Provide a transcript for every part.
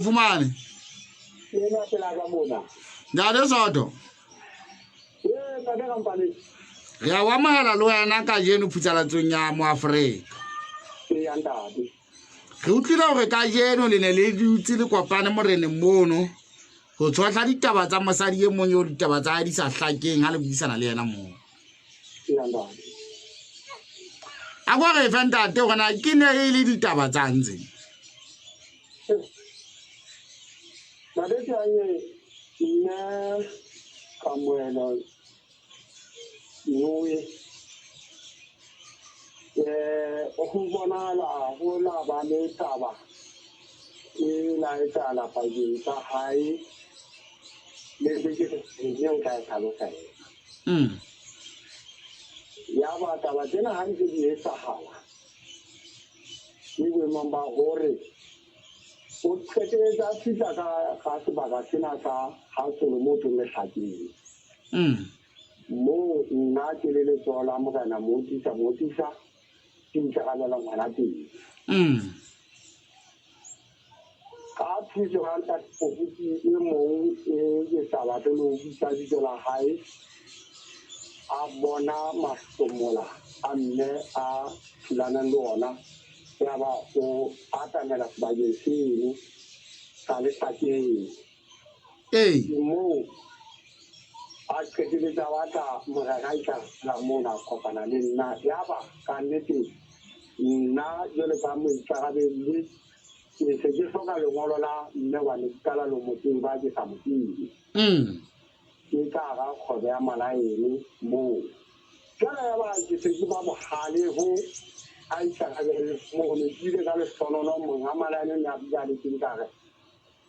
Fumane. Yena phela ka mona. Ngade soto. Ka de company. Ya wa mahela lo yana ka jeno phutsalatsong ya mo Afrika. Ya ndadi. Re utlwile hore ka jeno le ne le dutse le kopane moreneng mono go tshotla ditaba tsa mosadi e mong yo ditaba tsa di sa hlakeng ha le buisana le yena mo. Ya ndadi. A go re fenta te gona ke ne e le ditaba tsa ntse. Na de ya ne kamuelo noe o go bona la go la ba le taba e la e tsala pa di ta hai le se ke se ka ka lo ka ya ba taba tsena ha ntse di etsahala di mamba hore o tsetsa fitla ka sebaka sena ka ha solo mo tlo le hlakile mo nna ke le tsola mo kana mo tisa ke ntshagala la ngwana teng ka thuso ga nta pofuti e mong ke sala tlo lo bitsa ditso la hae a bona masomola a mme a thulana le ona ya ba o atamela sebakeng seno sa lesakeng mo a qeteletsa batla moragaika la mona kopana le nna ya ba ka nnete nna jwale ka moikarabelli ke se ke hloka lengolo la mme wa lekala lo motseng ba ke sa motseng ke ka ga kgwebo ya malaene moo jwale ya ba ke se ke ba mohale ho a ikarabelle mo ne ke ka le sonono monga malaene ya bjale ke nkare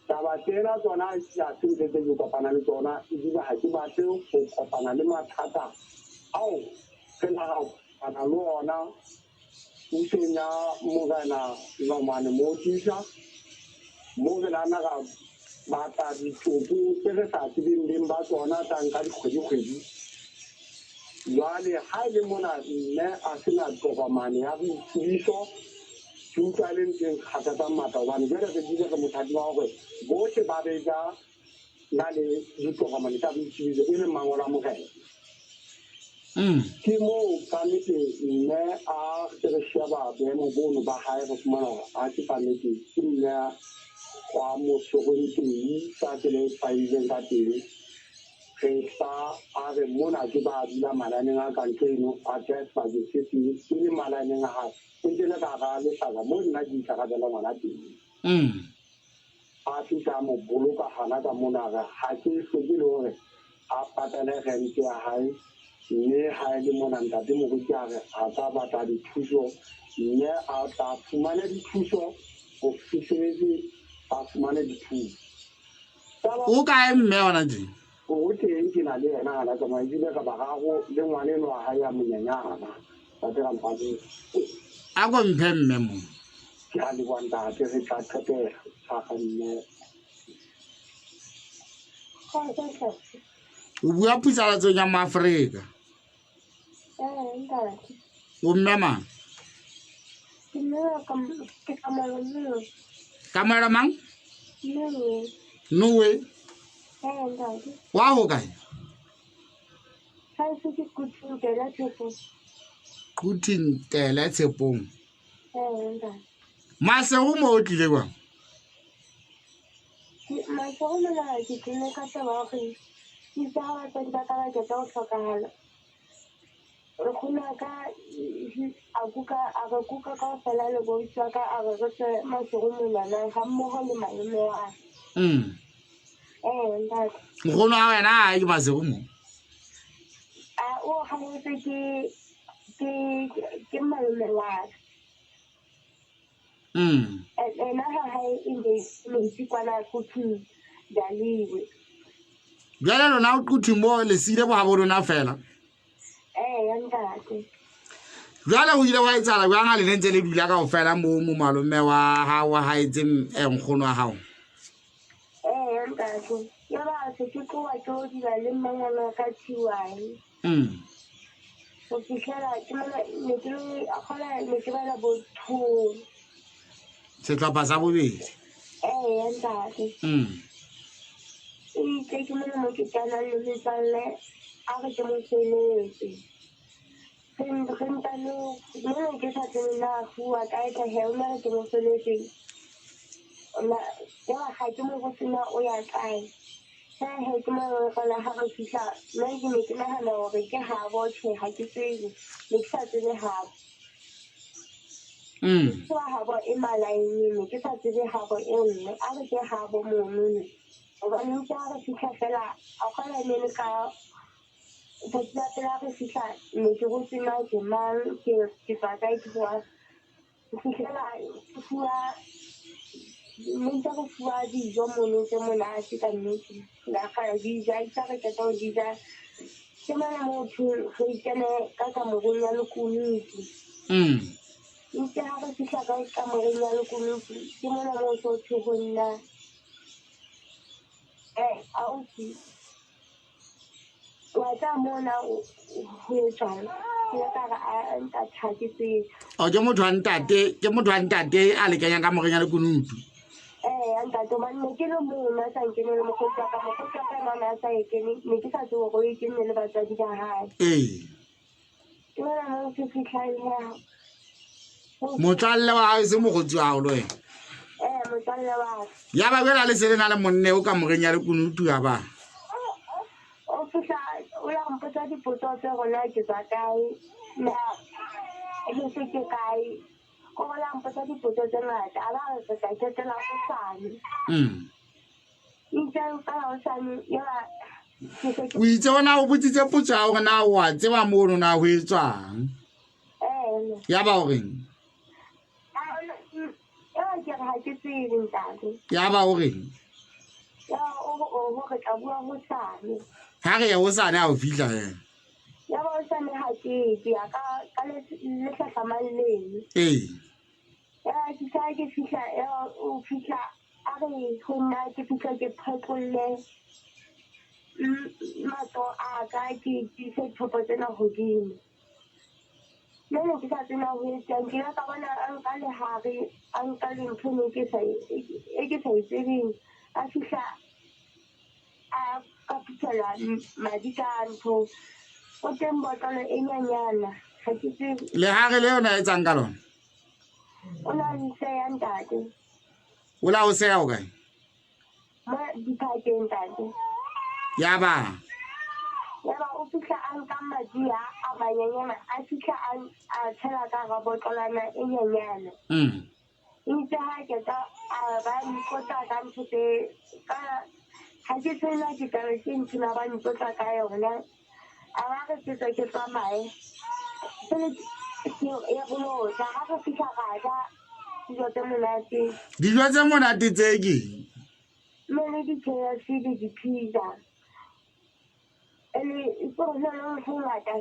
taba tsena tsona ya tsentse ke kopana le tsona e dira ha ke batle go kopana le mathata ao ke na ana le ona o tsenya mogana nomane mo tisa mo ke nana ka batla ditsotso tse re sa tsebeng ba tsona tanka dikgwedi jwale ha e le mona mme a sena tokomane ya boitsebiso ke utlwa le ntseng kgata tsa matla hobane jwale re dile re mothati wa hore bohle ba bega na le ditokomane tsa boitsebiso e leng mangolo a morena ke moo ka nnete mme a re sheba boemo bono ba hae re fumana hore a ke ka nnete ke mme kwa mosogong teng ka tsela e faileng ka teng re sa a re mona ke ba dula malaneng a kantle eno a tla sebakeng se teng e le malaneng a hae e ke le ka ga lesaka mo nna ke ikarabela ngwana teng a fihla mo boloka hana ka mona ga ha ke hloke le hore a patale rente ya hae mme ha e le mona ntate moruti a re a ka batla dithuso mme a tla fumana dithuso go fihleletse a fumane dithuso o kae mme ona teng o teng ke na le yena gana tsamaya ebile ka bagago le ngwane eno wa hae ya monyenyana ba dira mpatse a go mphe mme mo ke a le bontate re tla qetela ga mme o bua phutsalatsong ya mo Afrika o mme mang kamera mang nowe wa go kae kuting tele tshepong masego mo o tlile ba re khona ka a re kuka ka fela le go tswa ka a re se masego molana ga mmogo le malome wa ntate go no a wena a ke masego mo a o ga mo se ke malome wa ena ha hai inde le tsikwana kuthi daliwe jale lona o kuthi mo le sile bo ha bo rona fela ntate jale o ile wa etsala jang a le ntse le dula ka go fela mo malome wa ha wa haetse nkgono wa hao ntate ya ba se ke tloa ke o dira le mangwana ka tiwai go fihlela ke mona ne ke bala botho setlhopha sa bobedi ntate. Ke mo mo ke kana le metswalle a re ke mo feletse. Rentano mo ke sa tsena na fuwa ka eta he o na ke mo feletse. Ya ga ke mo go tsena o ya kae. He ke mo go la ha re fihla le ke ne ke nahana hore ke ha botlhe ha ke tsebe le ke sa tsebe ha Kwa habo e malaini ke sa tsebe habo e nngwe a re ke habo mono hobane ke a re fihla fela a kgona le ka tsatsi la pele a re fihla ne ke go tsena ke mang ke fa kae ke bua ke fihlela ke bua ntse go bua dijo mono tse monate ka nnete la ga dija itse re ka tao dija ke mana motho go ikene ka kamoreng ya lekunutu Ntse ha re fihla ka kamoreng ya lekunutu ke mona mo so thwe go nna ausi wa tsa mona ho etsang ke ka ga a nta thaketse o ke motho wa ntate a lekanyang ka moreng ya lekunutu anta to man ne ke le mona sa nkene le mokgotsi ka mama sa ekene ne ke sa tswa go ikene le batsadi ba hae ke mona mo ke fihla ya motswalle wa hao se mogotsi wa hao le wena motswalle wa ya ba bela le selena le monne o ka moreng ya lekunutu ya ba o fihla o ya mpotsa dipotso tse gona ke tsa kae na le se ke kae o la mpotsa dipotso tse ngata a ba re se ka ketela go sane ntse ka go sane ya o itse ona o botsitse potso ya gore na wa tseba mono na ho etswang ya ba goreng ya ba goreng ha re ya ho sane ha o fihla ya ba sane ha ke ya ka le hlahlamalleng ya ke fihla ya o fihla a re go nna ke fihla ke phakolle matlo a ka ke se thopo tsena godimo Nene ke sa tsena ho etsang ke ka bona an ka le hare an ka le ntho ne ke sa itsebeng a fihla a ka fihlela madi ka ntho o teng botolo e nyanyana ga ke tsebe le hare le yona e tsang ka lona o na le se ya ntate o la o se ya o kae mo diphakeng ntate ya ba o fihla an ka madi a manyanyana a fihla a tshela ka ga botlolana e nyanyana ntse ha ke ka a ba nkotla ka ntho tse ka ha ke tsela ke tla ke ntsina ba nkotla ka yona a ba re ke tsamaye ya bono ga ga fihla ga ja dijo tse monate tse ke mene di KFC le di pizza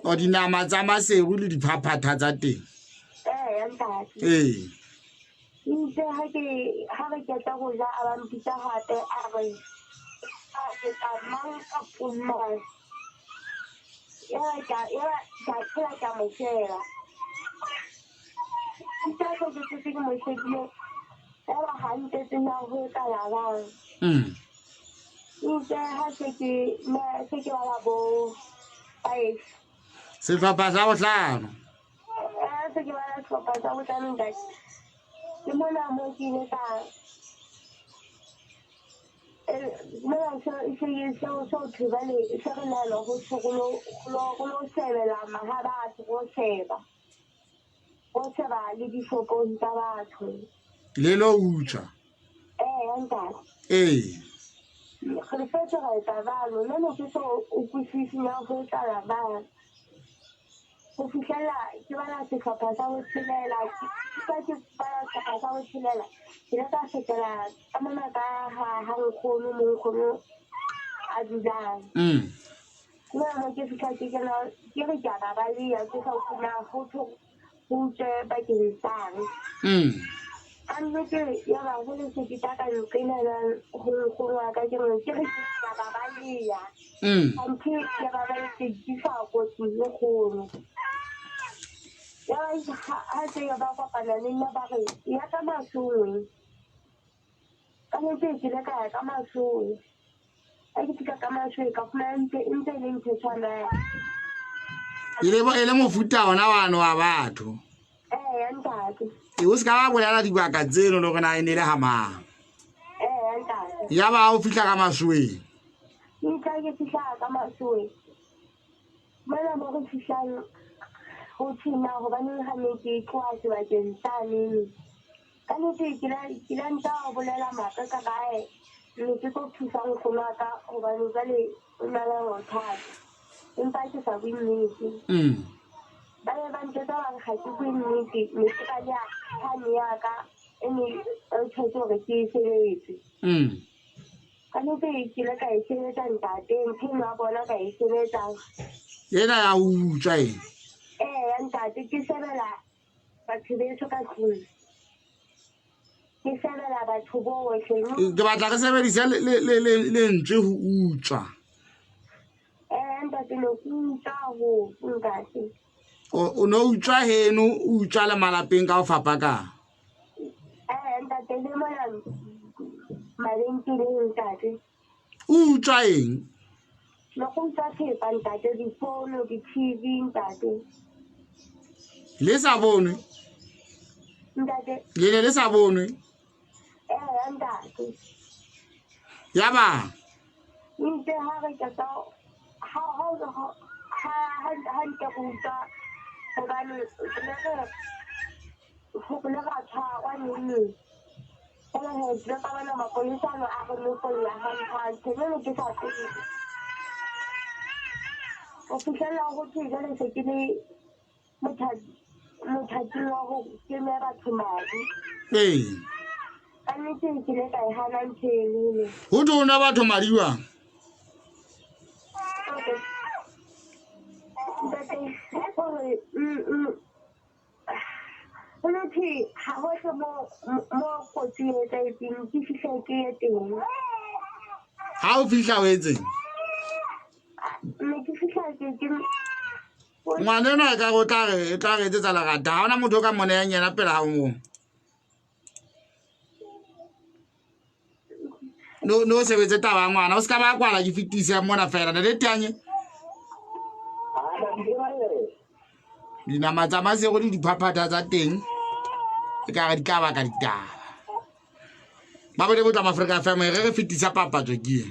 o dinama tsa maseru le diphaphatha tsa teng ntse ha re keta go ja a ba mpitsa gape a re a ke ka mang ka pumang ya tshela ka moshela ntse ha ke ke moshedile ya ba gante tsena go ka labang ntse ha se ke bala bo 5 sehlopha sa bohlano se ke bala sehlopha sa bohlano ntate ke mona mo ke ile ka mona so thibale se re na lo go sebela mahaba go sheba le dishopong tsa batho le lo utswa ntate re fetse ga etsa balo nne ke so o kwisisina go etsa balo go fihlela ke bala sehlopha sa go tshelela ke bala sehlopha sa go tshelela ke le ka fetela ka mona ka ha nkgono mo nkgono a dulang nna mo ke fihla ke re ke a babalia ke sa kuna go tswe bakeng sang annete ya ba go le se ke taka nqinela go wa ka ke re ke ka babalia anti ya ba le se di sa go tswe go ya se ya ba kopana le nna ba re ya ka masong ka ntse ke le ka ya ka maswe a ke tika ka maswe ka fumana ntse le ntse tshwana ele mofuta ona wano wa batho ntate o se ka ba bolela dibaka tseno le gona e ne le hamang ntate ya ba o fihla ka masweng ntse ke fihla ka maswe mana mo go fihlang go tsina go ba neng ga ne ke tloa sebakeng sane ka nnete ke la nta go bolela maaka ka gae mme ke tlo thusang kgono wa ka gobane jale o na le bothata empa ke sa bue nnete ba ne ba ntsetsa bare ga ke bue nnete mme ke ka lea kgane ya ka e ne e tshwanetse gore ke e sebetse ka nnete ke le ka e sebetsa ntate ntheno wa bona ka e sebetsang ena ya utswa e ntate ke sebela batho beso ka tlung ke sebela batho botlhe ke batla ke sebedisa le ntswe go utswa ntate no ke utswa go ntate o no utswa heno o utswa le malapeng ka go fapa ka ntate le mona mabenkeleng ntate o utswa eng no go utswa thepa ntate difono di-TV ntate le sa bonwe ntate le ne le sa bonwe ntate ya ba ntse ha re ka ta ha nte go utswa gobane go le ga tshwarwa neng fela he ke ka bona mapolisano a go lekolla hantlhantle jale ke sa tsebe go fitlhelela go thwe jale se ke le mothating wa go keme batho madi ka nnete ke le ka e hana ntshele go tona batho madiwa Unothi ha ho mo kotsi e etseng ke fihla ke ye teng ha o fihla o etseng mme ke fihla ke ngwane ena ka go tla re etsetsa lerata ha ona motho ka mone yang yena pele ha o mo no sebetse taba ya ngwana o se ka ba kwala ke fetisa mona fela ne le tanye dinama tsa masego le diphaphata tsa teng e ka re di ka baka ditaba ba bone botla Africa FM re fetisa papatso ke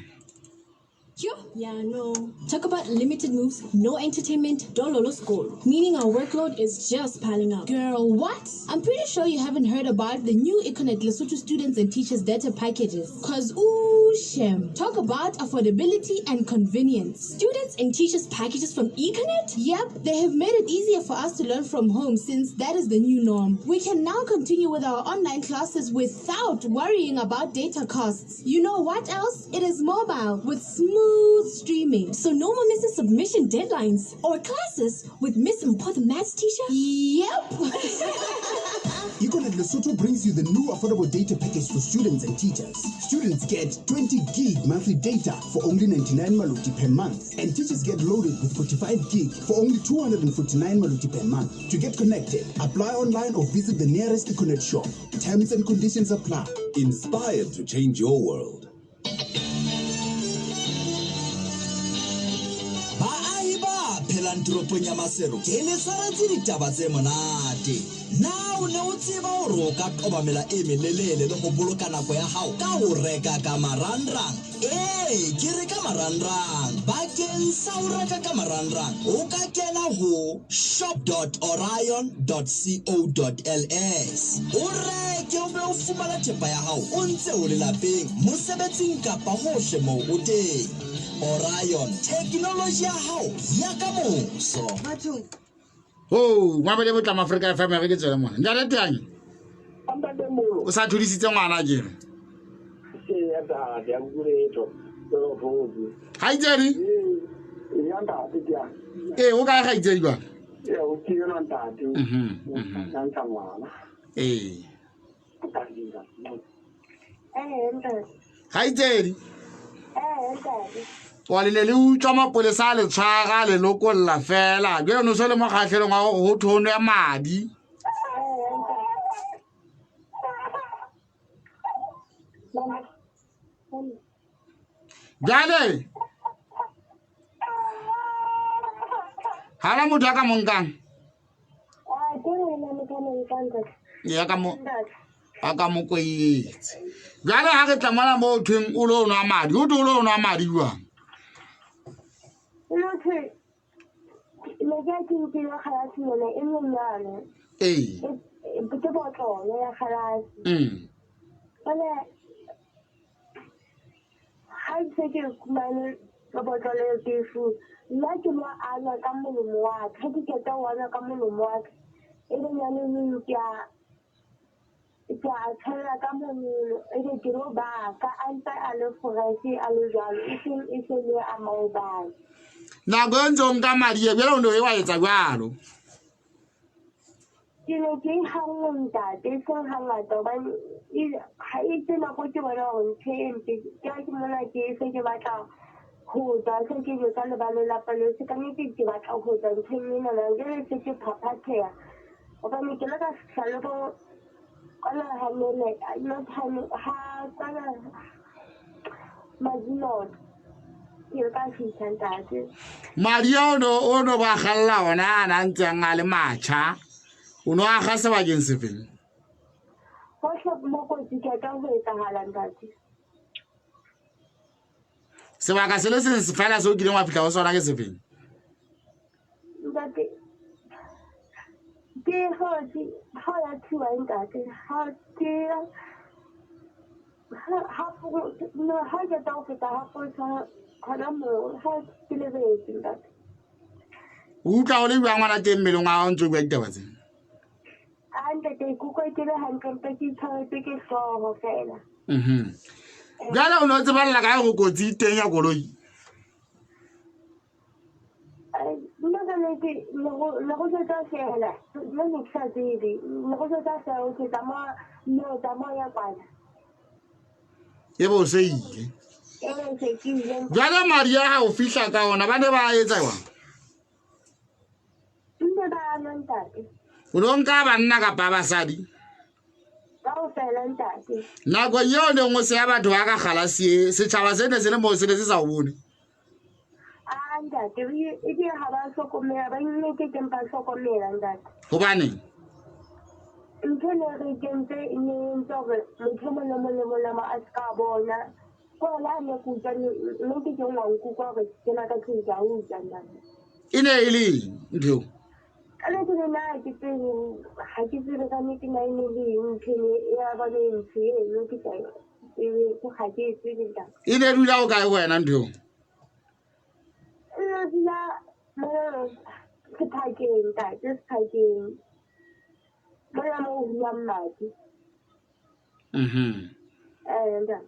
Yeah, no. Talk about limited moves, no entertainment, dollar school. Meaning our workload is just piling up. Girl, what? I'm pretty sure you haven't heard about the new Econet Lesotho students and teachers data packages. Cause ooh, shem. Talk about affordability and convenience. Students and teachers packages from Econet? Yep, they have made it easier for us to learn from home since that is the new norm. We can now continue with our online classes without worrying about data costs. You know what else? It is mobile with smooth streaming, so no more missing submission deadlines or classes with Miss Important Maths teacher. Yep. Econet Lesotho brings you the new affordable data package for students and teachers. Students get 20 gig monthly data for only 99 maluti per month, and teachers get loaded with 45 gig for only 249 maluti per month. To get connected, apply online or visit the nearest Econet shop. Terms and conditions apply. Inspired to change your world. Toropong ya Masero ke le tshwaretse ditaba tse monate na o ne o tseba hore o ka qobamela e melelele le go boloka nako ya hao ka go reka ka marangrang ke reka marangrang bakeng sa o reka ka marangrang o ka kena go shop.orion.co.ls o reke o be o fumana thepa ya hao o ntse o le lapeng mosebetsing kapa hohle moo o teng. Orion, technology ya hao ya ka moso. Wa bone botla Africa FM re ke tsela mona nja le tanye o sa thudisitse ngwana ke re ya da ya gureto lo bozi ha itsedi ya nda tiya o ka ga itsedi ba ya o ke yona ntate nka ngwana ntate ha itsedi ntate wa le utswa mapolesa le tshwara le lokolla fela ke no se le mo kgatlhelong wa go thono ya madi ntate Jale. Hala motho ka monkang. Ya ka mo aka mo koetse. Jale ha ke tsamana mo thweng o lo nwa madi. O tlo lo nwa madi jwang? Eh. Ke botlolo ya kgalase. Ha se ke kumane ka botlolo ya tefu nna ke mo ana ka molomo wa ka ke keta wana ka molomo wa ka e le nyane ke a tshela ka molomo e le ke ro ba ka anta a le forasi a le jalo e se le a maobane na go ntse ka madi e bela o no e wa etsa jalo ke ne ke hangwanta te seng hangata hobane ha e tsena go ke bona go nthempe ke mona ke se ke batla go tswa se ke jotsa le ba lelapa le se ka nnete ke batla go tswa ntheng ena na jale se ke phaphatheha hobane ke le ka fitlha le go kana hanele ha kana mazino ke ka fitlha ntate madi o no ba galla ona ana ntse a le matjha o no a ga se ba keng se feng go shop mo go tsiketa go etsahala ntate sebaka se le se fela se o kileng wa fitla go sona ke se feng ntate ke ha ya tshwa ntate ha ke ha ke ta go feta ha go kana mo ha ke le betse ntate o utlwa o le bjang ngwana teng mmeleng wa o ntse o bua ditaba tsena ntate kuko ke le hantle ke tshwaretse ke hloho fela jale o no tseballa ka go kotsi teng ya koloi nna ka nnete le go setsa fela nna ne ke sa tsebe le go setsa fela o setsa mo ya kwana e bo se ile jale madi ya ha o fihla ka ona ba ne ba etsa jwang nne ba ana ntate o no nka banna kapa basadi kaofela ntate nako yeo ne nngwe se ya batho ba ka kgalasie setšhaba se ne se le mo se ne se sa o bone ntate e ke ha ba hlokomela ba nne ke keng ba hlokomela ntate gobaneng ntho ne re kentse e ne ntse gore motho mo le molemo a se ka bona ko la ne ke utlwa mme ke ke ngwankutlwa gore ke na ka tlong ka utlwa ntate e ne e le ntho ka le tsene na ke tsene ha ke tsebe ka nnete na e ne le ntho ya bone ntho eno ke sa go ga ke tsebe ntate e ne dula o kae wena ntho dula mo sephakeng ntate sephakeng mola mo o hulang madi ntate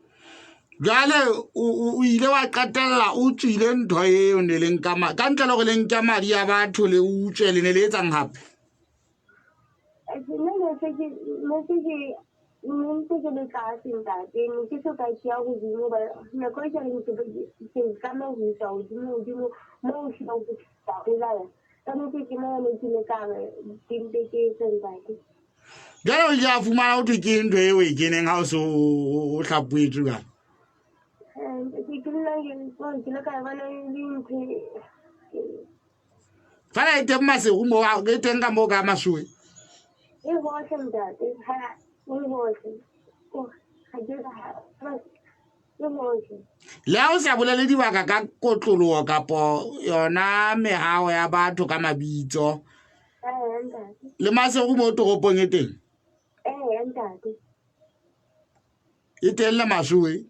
jale o ile wa qetella o tswile ntho eo ne leng ka ntle le go leng ka madi a batho le utswe le ne le etsang gape ntse ke le tlase ntate ne ke soka ke ya godimo nako e keleng ke tlame go isa godimo mo o tlhileng go tsagoelaya ka nnete ke mone ke le kare kente ke sentate jale o ja fumana o thwe ke ntho e o e keneng ga o se o tlhapoetswe kana ke le ka bona le ntho fela e teng masego mo e teng ka mo ka masoe e hohle ntate e hohle ga ke le ha o sa bolele dibaka ka kotlologo kapo yona megao ya batho ka mabitso le masego mo toropong e teng ntate e teng le masoe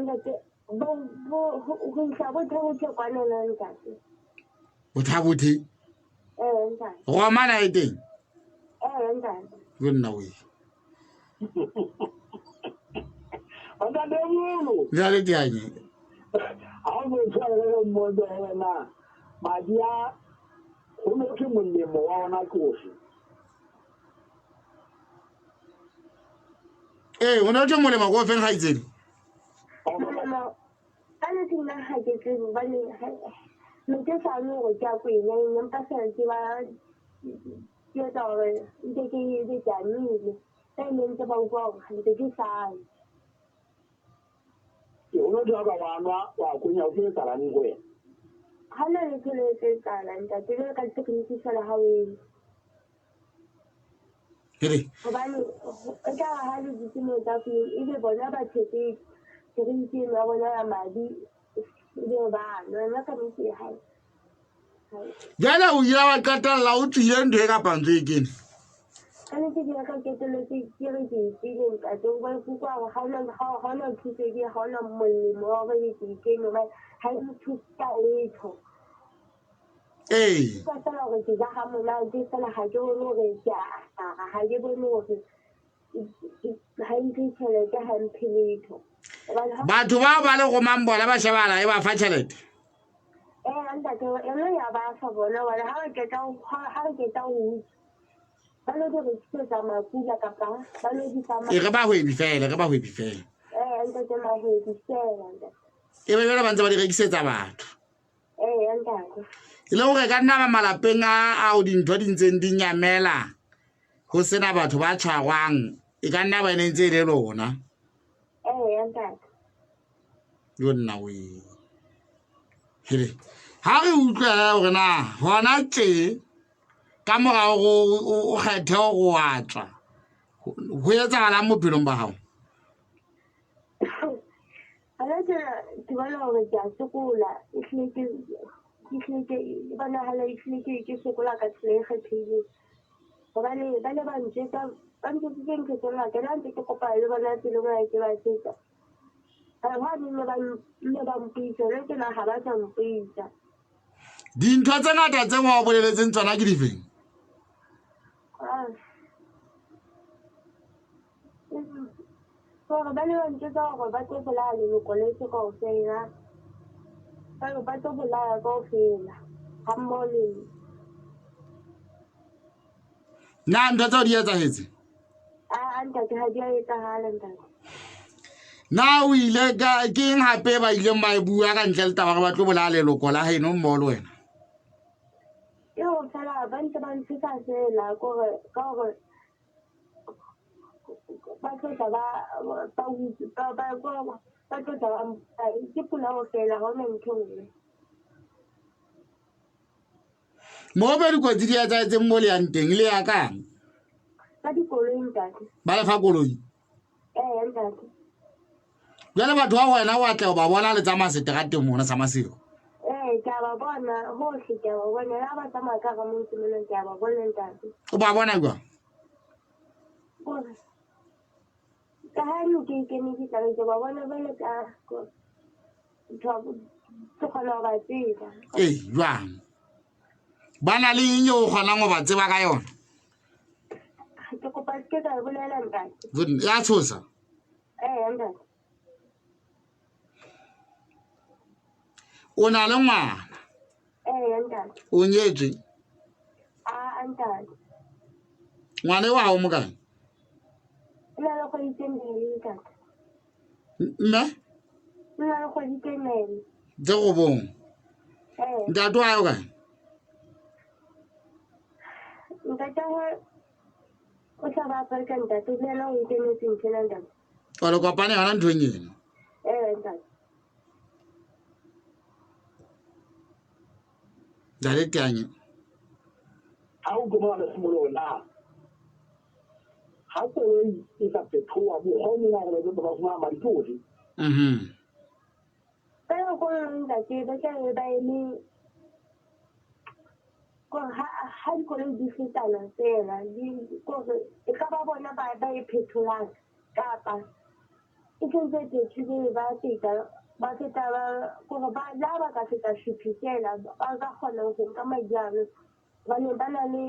ntate go isa botlhe kwanela ntate bothabothe ntate go amana e teng ntate go nna we ntate molo le le dianye ha o mo tshwara le mo do wena madi a go no ke molemo wa ona kosi o ne o tse molemo ko feng ga itseng molemo ka ne ke nna ga ke tsebe bane ne ke sa no go tja ko ene empa sa ke ba ke etsa gore ntse ke le tjanile ka ene ntse ba utlwa gore ga ntse ke sae uno jaga wana wa kunya ke salani go ya hana le tole tse tsala nta tebe ka tekniki sala hawe Hiri. hobane o ka ha le ditimo tsa ku ile bona ba tshetse tekniki ya bona ya madi ile ba no ka misi hai Jala o ira wa qetella o tsile ntho e ka pantse ekene. ane ke dia ka keteletse ke re ke tsile ka tso ba ku kwa ha na thuse ke ha na molemo wa ba ke ke no ba ha e thusa letho ka sala go ke ja ha mona ke sala ha ke bone gore ha ke bone gore ha nke tšhelete ha mpheletho Batho ba ba le go mambola ba shebala e ba fa tšhelete. Anda ke ena ya ba sa bona wala ha ke ta ho ba lo di rekisa makula kapa ba lo di sama E re ba hwebi fela, re ba hwebi fela. anda ke ma ho di sela anda E be bela ba ntse ba di rekisetsa batho. anda E le gore ka nna ba malapeng a o dintho di ntseng di nyamela go sena batho ba tshwarwang e ka nna ba ene ntse le lona anda yo nna we hele ha re utlwa gore na hona tse ka mora o kgethe go watswa go etsagala mo phelong ba gago ala ke bona gore ke a sokola ke bana hala ke sokola ka tsela e kgethile gobane ba le ba ntsetsa ba ntse ke ntse tsona ke la ntse ke kopa le bona tsela ba ke ba tsetsa ha ne ba mpitsa le ke na ha ba tsa mpitsa dintho tse ngata tse go boleletseng tsona ke difeng gore ba le ba ntsetsa gore ba tlo bolaya leloko letse kaofela ba tlo bolaya kaofela ga mmogo le na ntho tseo di etsagetse ntate ga di a etsagala ntate na o ile ke eng gape ba ileng ba e bua ka ntle le taba gore ba tlo bolaya leloko la gaeno mmogo le wena yo fela ba ntse ba ntshetsa fela ka gore ba tlotla ke pula go fela ga ona ntho nngwe mo be dikotsi di etsagetseng mo le yang teng le ya kang ka dikoloi ntate ba lefa koloi ntate jale batho ba wena wa tla o ba bona le tsamaya seterateng mona sa masego ke a ba bona hohle ke a ba bona la ba tsamaya ka ga motse mona ke a ba bona ntate o ba bona jwang ka ha no ke ikeme ke tla ke ba bona ba le ka ke kgona go ba tseba jwang ba na le eng o kgonang go ba tseba ka yona ke kopa ke ka bolela ntate ya tshosa ntate o na le ngwana ntate o nyetswe ntate ngwana wa o mo kae nna le go itemele ntate nna nna le go itemele tse go bong ntate wa o kae ntate o sa ba pa ka ntate le na o itemetseng tshela ntate o le kopane yona ntho nyeno ntate dale tanye ha o goma le semolo na ha koloi e ka petroa bo ho mo ngwana le ba fuma ma ditodi pero go ntate ba ka ba eme ko ha dikoloi di fetana fela e ka ba bona ba e phetolang kapa e tshwanetse tshwile ba feta gore ba la ba ka feta shiphisela ba ka kgona go nka majalo ba na le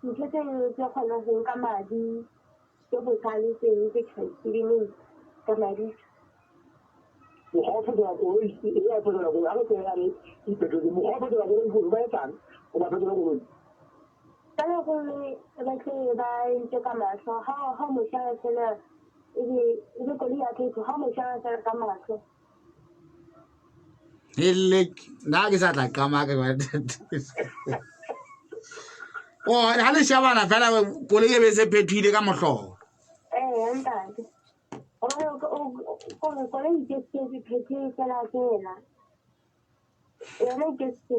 ntho tse tse kgonang go nka madi tse botlhale teng tse kgaitsileng ka madi mo go fetola koloi e ya fetola koloi ha ke ya re e petrol mo go fetola koloi go ba etang o ba fetola koloi ka go ba tle ba ntse ka matlho ha mo tla fela e koloi ya phetola ha mo tla fela ka matlho hele na ke sa tla kama ka ba ha le shabana fela koloi e be se phethile ka mohlogo ntate Kole iketse diphete fela fela. Yona iketse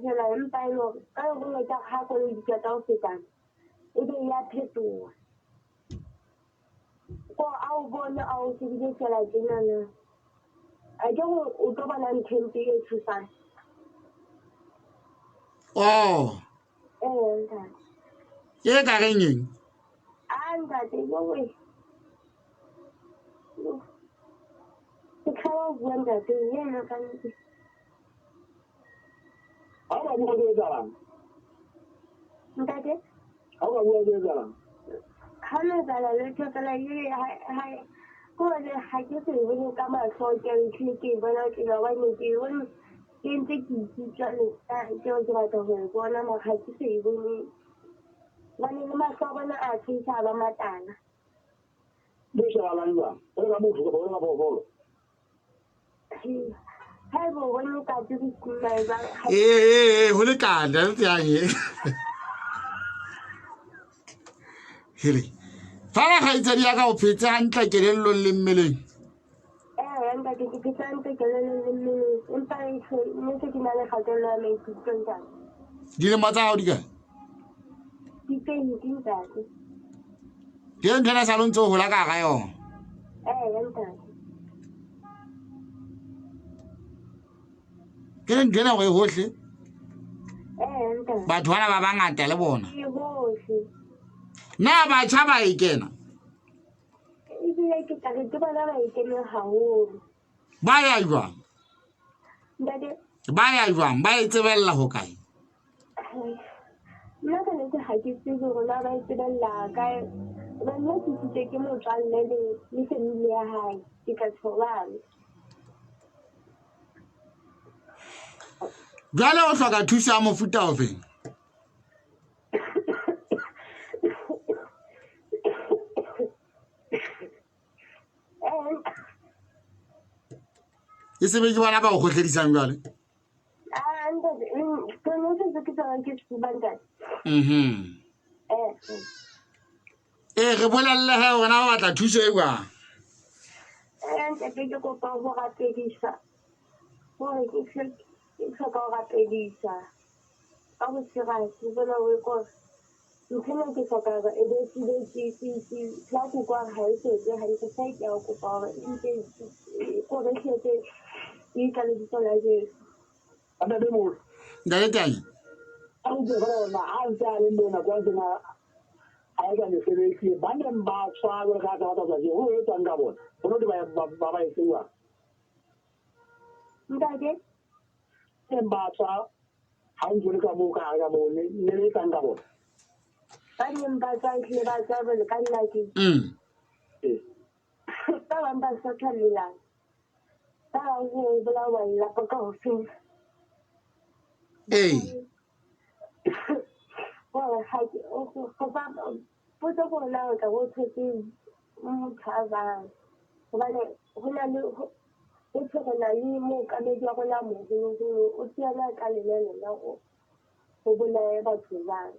fela empa e le ka go tsa gago le dikata o fetang. E be ya phetoa. Ko a o bona a o sebile fela tsenana. A ke go o tlo bana ntente e thusang. Oh. Ntate. Ye ka renyeng. Ntate yo we. Ke khawa bua ntate yena ka ntse. Ha ba bua ke etsalang? Ntate. Ha ba bua ke etsalang? Ha ne bala le tsela ye ha ko le ha ke se bone ka mahlo ke bona ke ba ne ke bone ke ntse ke itse le ke o dira ka go bona ma ga ke se bone ba ne mahlo bona a tsisa ba matana Bo shalang jwang? Re ka motho ka bona ba bolo. ha bo bona ka di kuma ba Ho le kana tsang ye. Hele. Fala ga itse dia ka o phetse hantle kelellong le mmeleng. Nda ke tsantse ke le empa ne se ke na le kgatelelo ya maikutlo ntate. Dilemo tsa hao di kae? Di ntate. Ke nthana sa lontse ho la ka ga yona. Ntate. Ke nthana go e hohle. Ntate. Batho bana ba bangata le bona. Ke hohle. Na ba tshaba e kena. Ebile ke tla ke bana ba ikene haholo. Ba ya jwang? Ntate. Ba ya jwang? Ba e tsebella ho kae? Nna ka nnete ga ke tsebe gore na ba e tsebella kae. Ba nna ke tsitse ke motswalle le family ya hae. Ke ka tshobana. Jwale o hloka thuso ya mofuta ofeng? E sebe ke bona ba go kgohledisang jwale. Re bolelle he hore na ba batla thuso e jwang? Ntate ke kopa ho rapedisa. Hore ke tlhoka ho rapedisa. Ka go serase bona o ko. Nthena ke hloka hore e be ke tla go kwa ha e setse ha ke sa ke go kopa hore e ntse ko re tletse e ka le ditsola Jesu. Ana be mo. Ntate tang. A o tseba ona a ntse a le mona kwa tsena. A ga ne sebetsi ba ne ba tswa go ga ga ga je o etsa nga bona. Bona di ba e tswa. Ntate. Ba tswa ha o jole ka mo ka ga mo ne le ka nga bona. Ba ne ba tswa le ba tswa le ka nna ke. Ba ba ba sa tlhalela. Ba go bla wa la ka ka ho fela. Well, potso gore na o tla bo tshetse motho a bang gobane go na le mookamedi wa gona mogologolo o tsena ka lenane la go bolaya batho bang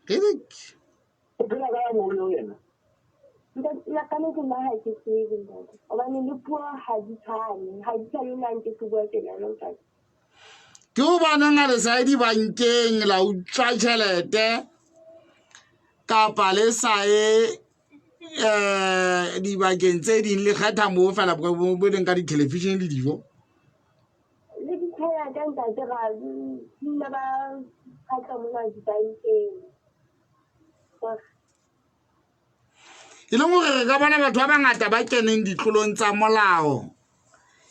o phela ka ya mogolo yena nna ka nnete nna ga ke tsebe ntate gobane le puo ga di tshwane nang ke se bua tenanong ntate ke o banang a le sa dibankeng la utswa tšhelete kapa le sa dibakeng tse ding le kgetha mo fela bo deng ka di-television le dijo le ditšhelete ntate ga nna ba kgatlha mona dibankeng e leng gore re ka bona batho ba bangata ba keneng ditlolong tsa molao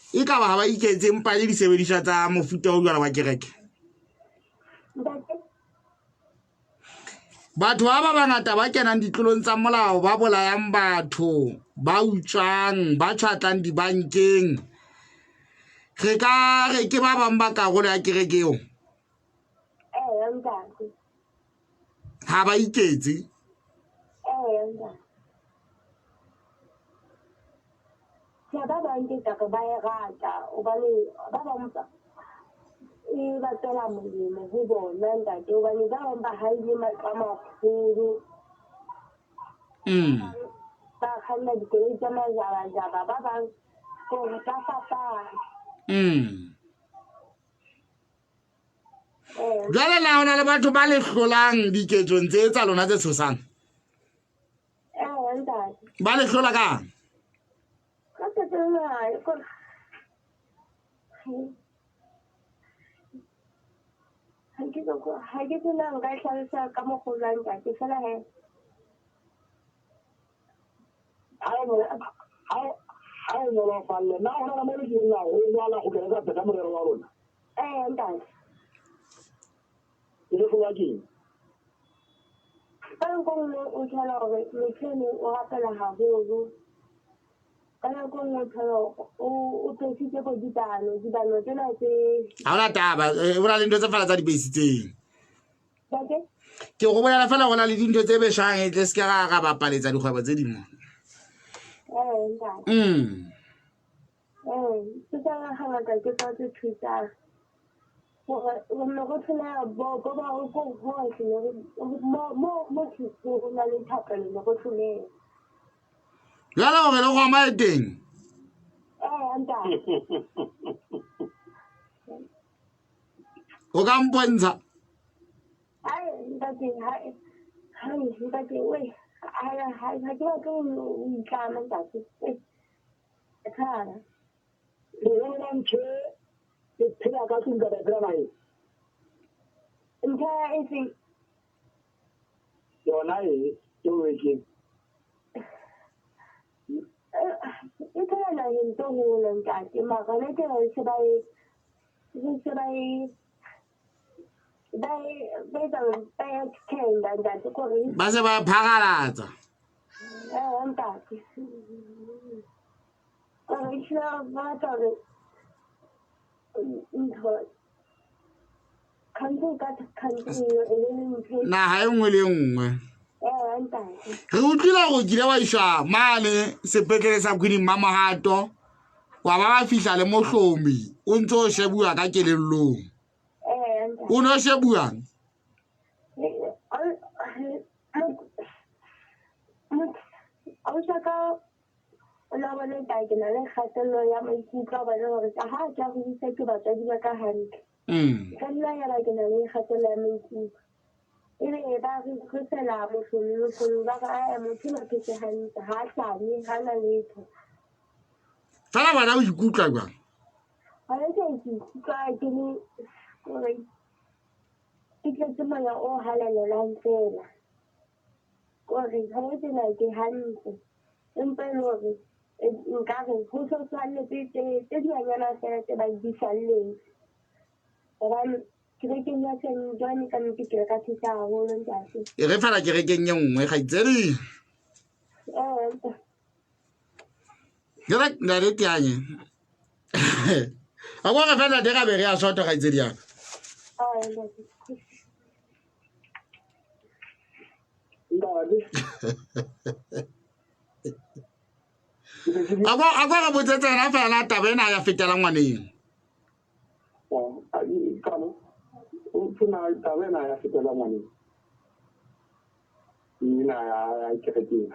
e ka ba ba iketse mpa le disebediswa tsa mofuta o jwala wa kereke batho ba bangata ba kenang ditlolong tsa molao ba bolayang batho ba utswang ba tšhatlang dibankeng re ka re ke ba bang ba karolo ya kereke eo ha ba iketse ba bang ke ka ba e rata hobane ba bang e ba tsela molemo ho bona ntate hobane ba bang ba haile matla magolo ba kganna dikoloi tsa majabajaba ba bang gore ba fapane jwale na hona le batho ba le hlolang diketsong tse tsa lona tse tshosang ntate ba le hlola kang ka tsela gore ha ke tsena nka tlhalosa ka mogolwa ntate fela he ha o nolofalle na ona ka mo le dira o lwala go ka ka morero wa rona ntate ke go wa ke ka nko nngwe o tlhola gore metlhene o rapela haholo ka nako nngwe o tlhola o thositse go dibano tsena tse ha ona taba o na le ntho tse fela tsa dibesitseng bake ke go bolela fela gona le dintho tse bešang e tle se ka ga bapaletsa dikgwebo tse dingwe ntate se ka hangata ke tsa tse thusang gore ne go tlhola bo ba go hohle mo thuso go na le thapelo ne go tlholela jwale gore le goma e teng ntate o ka mpontsha ntate we ha ke batla go itlama ntate thara le bona ntse ke phela ka tlung ka phela nae ntlha e seng yona e ke o ke e phela naheng tse hole ntate mara ne ke se ba tenda ntate gore ba se ba phagalatsa ntate gore tla ba tsare naga e nngwe le nngwe re utlwile go kile wa iswa mane sepetlele sa Queen Mmamogato wa ba fihla le mohlomi o ntse o shebua ka kelellong o no shebuang ona bone ka ke na le kgatello ya maikutlo ba le gore ka ha ke go isa ke batsadi ba ka hantle ka nna ya ba ke na le kgatello ya maikutlo ebe ba re khosela mohlolo ba ga motho ba ke hantle ha tlame ha na letho fela bana o ikutlwa jwang ha ke ikutlwa ke le gore ke tletse moya o halalelang fela gore ha o tsela ke hantle empa le gore nkare go tshwane tse dianyana fela tse ba di salleng gobane kerekeng ya St. John ka nnete ke ka thusa haholo ntate e re fela kerekeng ye nngwe ga itsedi gera nna re tianye a go re fela de ga be re a soto ga itsedi yana a go re botsetsena fela taba ena ya fetela ngwaneng tabena ya fetela ngwaneng ina ya kerekeng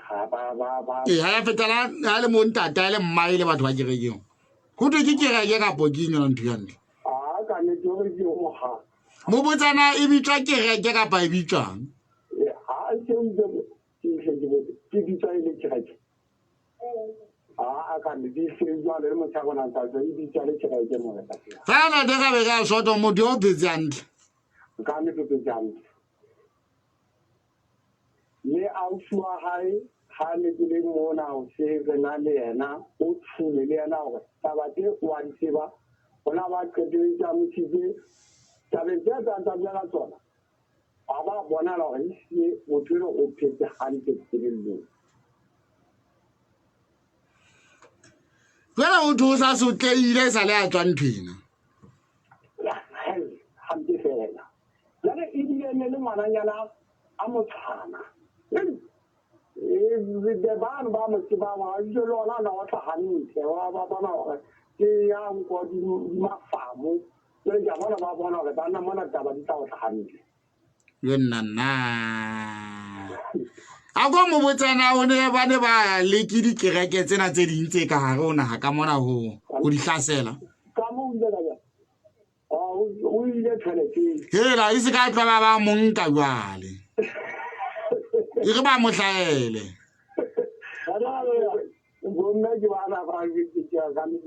ee ga ya fetela ga le montata le mmae le batho ba kerekeng go twe ke kereke kapo ke nyona ntho ya ntle ka nnete gore ke goga mo botsana e bitswa kereke kapa e bitswang ke bitsa e le kereke ka nnete e sejwale le motho ya gona tatso e bitsa le kereke moreka fela de ga be ka soto motho yo phetse yantle ka nnete phetse yantle le ausi wa hae ha ne ke le mona o se re na le yena o tshune le yena gore taba tse wa di tseba gona ba qetetse tsa mothitse tabeng tse tsa bjala tsona a ba bonala gore esie motho eno o phetse hantle kelellong fela o thusa sotleile sa le a tswa nthwena hampe fela jale ebile ne le ngwananyana a motshwana bano ba motse ba le ona na wa tlhagantle wa ba bona gore ke ya nko dimafamo le ja bona ba bona gore bana mona taba di tla go tlhagantle yo nnana a go mo botsana o ne ba ne ba leki dikereke tsena tse ding tse ka gare o naga ka mona go di hlasela ka mo ile ka ja o ile tšhelete hela e se ka tla ba mo nka jwale e re ba mo hlaele gonna ke ba na ba ke ka ka mi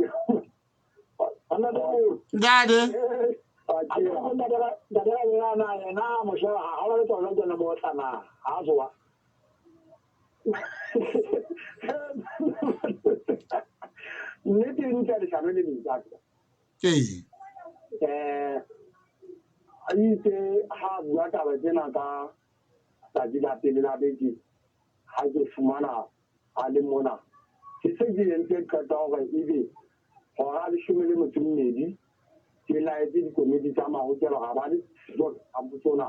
ana da dade na mo sha ha ala to la na mo tsana ha zo ne ti ni ka sa ne ni ka ai te ha bua ta ba jena ka ta di la pele la be di ha ke fumana a le mona ke se di ente ka ta ga ibe go ga le shumele motho mmedi ke la e di komedi tsa ma go tsela ga ba di go a botsona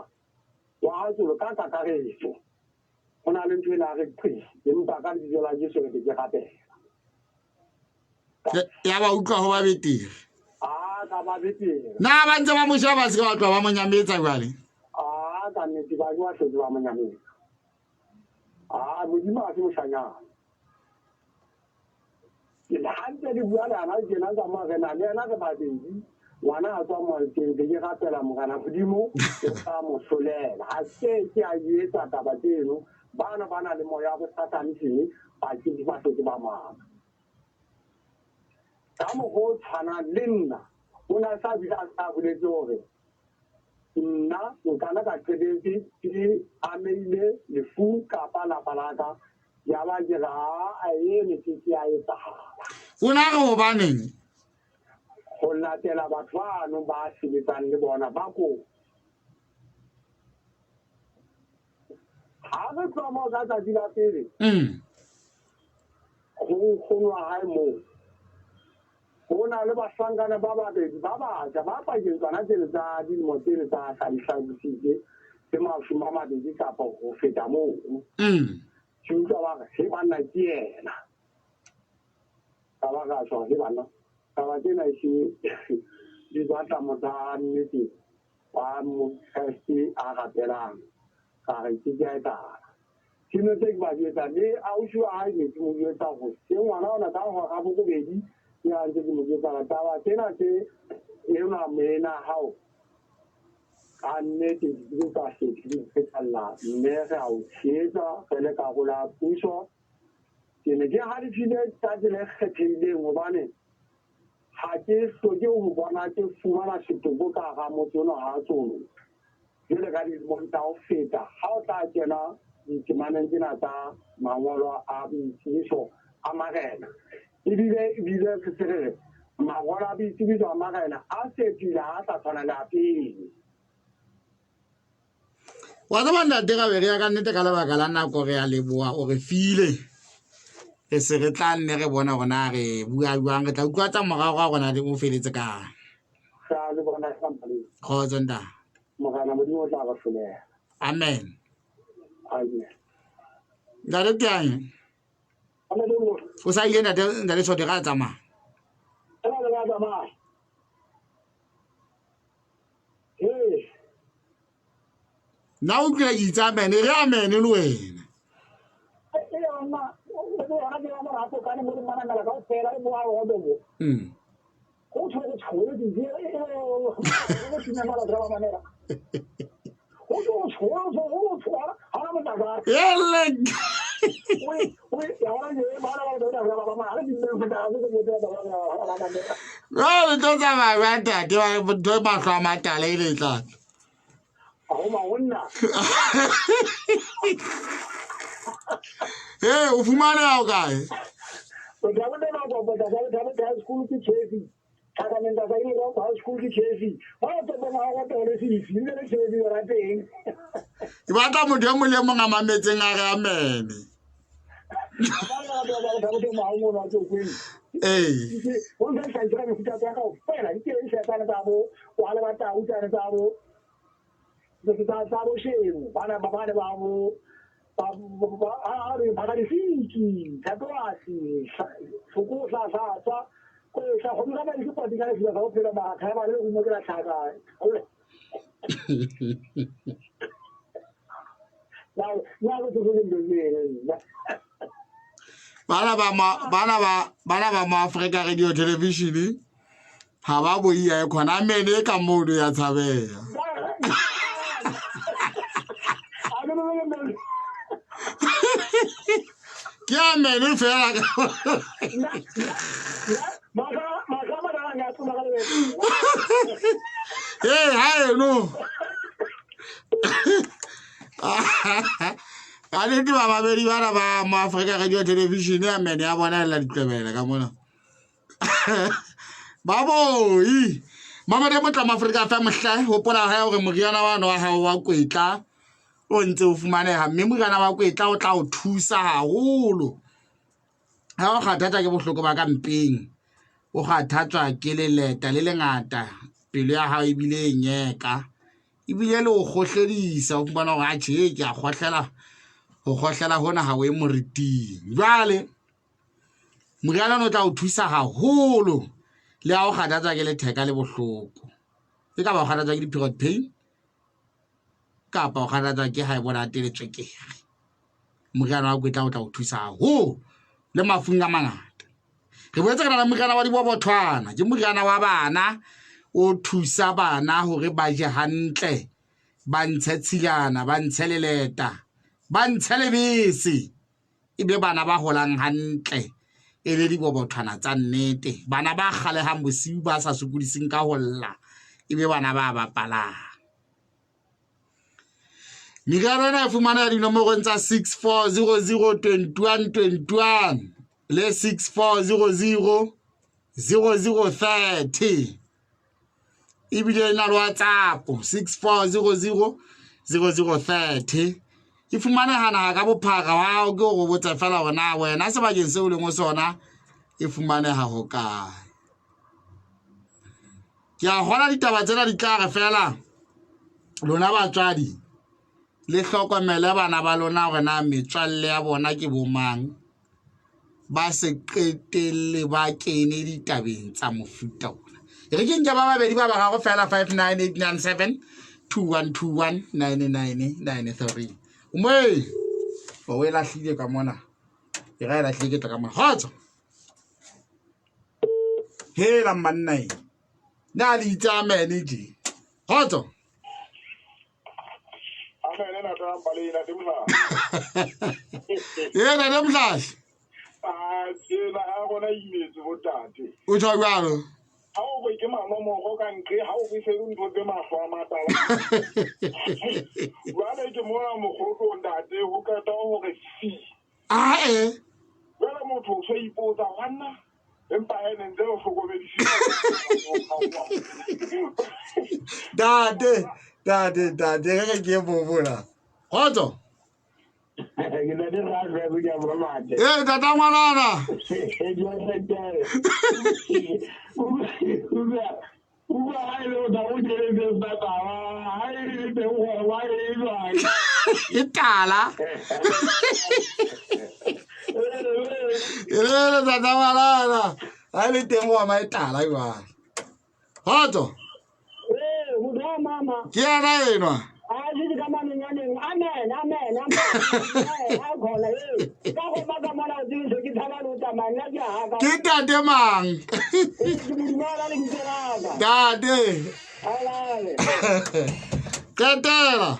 wa ha tso ka ka re so ona le ntwe la re phi empa ka di jola je so ke gape ya ba utlwa go ba betere ka ba betere na ba ntse ba mo shaba se ka batla ba mo nyametsa jwale ka ne ti ba jwa se ba mo nyametsa modimo a se mo shanya ke hantse di bua na ke na ka ma na le na ka ba ding wana a tswa mo ke ke gatela mo kana godimo ka mo solela a se ke a yetsa taba tseno bana bana le moya go satani se ba ke di ba se ba ma ka mo go tshwana le nna ona sa di sa bule jore nna o kana ka tshedetse ke ameile le fu ka pala palaka ya ba jera a ye ne ke ya etsa una go baneng go latela batho bano ba sebetsang le bona ba ko ha re tswa mo ka tsa di la pele go nwa hai mo go na le basangana ba babedi ba ja ba pakeng tswana tsele tsa dilemo tsele tsa sa dihlabositse ke mashome a mabedi kapa go feta moo ke utlwa ba he banna ke yena ka ba ka tswa he banna ka ba tsena se di batla motsa nnete wa mo khasti a gatelang ka re ke ja eta ke ne te ba di eta le a u shwa ha ke mo di eta go ke ngwana ona ka go ga bo bedi ya ntse ke mo di eta ta ba tsena se e una mena hao ka nnete di ka se di fetalla mme ga o tsheta fele ka go la puso ke ne ke ha di file tsa le kgethile mo bane ha ke so ke o bona ke fumana setobo ka ga motho no ha tsolo le ka di monta o feta ha o tla kena dimaneng tsena tsa mangolo a boitsebiso a marena ebile ke serere mangolo a boitsebiso a marena a setila a tla tshwana le a pele wa tsaba ntate ka be re ya ka nnete ka lebaka la nako re a leboa o re file e se re tla nne re bona gona re bua jwang re tla utlwa tsa morago ga gona di mo feletse ka sa le bona ka mpale kgotsa nta mogana modimo o tla ba hlolela amen amen ntate tiang o sa ile ntate so di ga tsamaya na o tla itsa amen re amen le wena no to tsamaya ba ntate wa ntho e mahlo a matala e le tla o fumane ao kae ke batla motho e mo le mong a mametseng a re amene bana ba mo Africa Radio Television ha ba boia e khona mene ka modu ya tshabela ke a mene fela hey no ale di ba babedi bana ba mo Africa Radio Television ya mene ya bona la ditlebela ka mona baboi mama de motla Africa fa mohla hopola ha hore moriana wa no wa hao wa kwetla o ntse o fumaneha mme moriana wa kwetla o tla o thusa haholo ha o kgathatsa ke bohloko ba ka mpeng o kgathatswa ke leleta le lengata pelo ya hao ebile nyeka ebile le o khohledisa o bona hore a tjhe ke a khohlela ho khohlela hona ha o e moriting jwale moriana o tla o thusa haholo le ha o kgathatsa ke letheka le bohloko ke ka ba o kgathatsa ke di-period pain kapa o kgathatsa ke high blood le tswekere moriana wa kwetla o tla o thusa haholo le mafung a mangata re boetse ka na moriana wa dibobothwana ke moriana wa bana o thusa bana hore ba je hantle ba ntshe tshilana ba ntshe leleta ba ntshe lebese ebe bana ba holang hantle e le dibobothwana tsa nnete bana ba kgalehang bosiu ba sa sokodising ka holla ebe bana ba bapalang Nigarana fumana dinomoro tsa 64002121 le 64000030 ibile na WhatsApp 64000030 ifumana hana ka bophara wa ke go botsa fela gona wena se ba ke se o leng o sona ifumane ha ho kae ke a hona ditaba tsena di tla re fela lona batswadi le hlokomele bana ba lona gore na metswalle ya bona ke bomang ba se qetelle ba kene ditabeng tsa mofuta ona re ke nka ba babedi ba ba go fela 59897 2121 9993 umwe o we la hlile ka mona ke ga ela hlile ka mona hotsa hela mannai na le itsa manager hotsa na demhlahle tsena a gona imetse botate o tswa jalo ha o go ke mama mo ka nke ha o go se ntho tse mahlo a matala wala ke mona mo go ntate ho ka ta ho re si wala motho o sa ipotsa wanna empa ene ntse o hlokomedisa dade ke bobola hotso tata ngwanana e tala tata ngwanana ha le teng wa ma e tala jwang hotso ke yana enwa ke tate mang tate ketela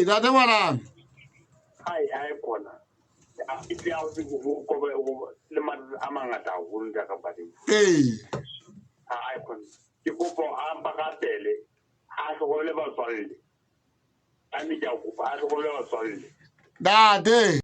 tate ngwanang ai kona ya o se go le a mangata go nka ka bading ai kona ke kopo a mpakatele a se go le ba tswalle a mi ja go ba se go le ba tswalle dade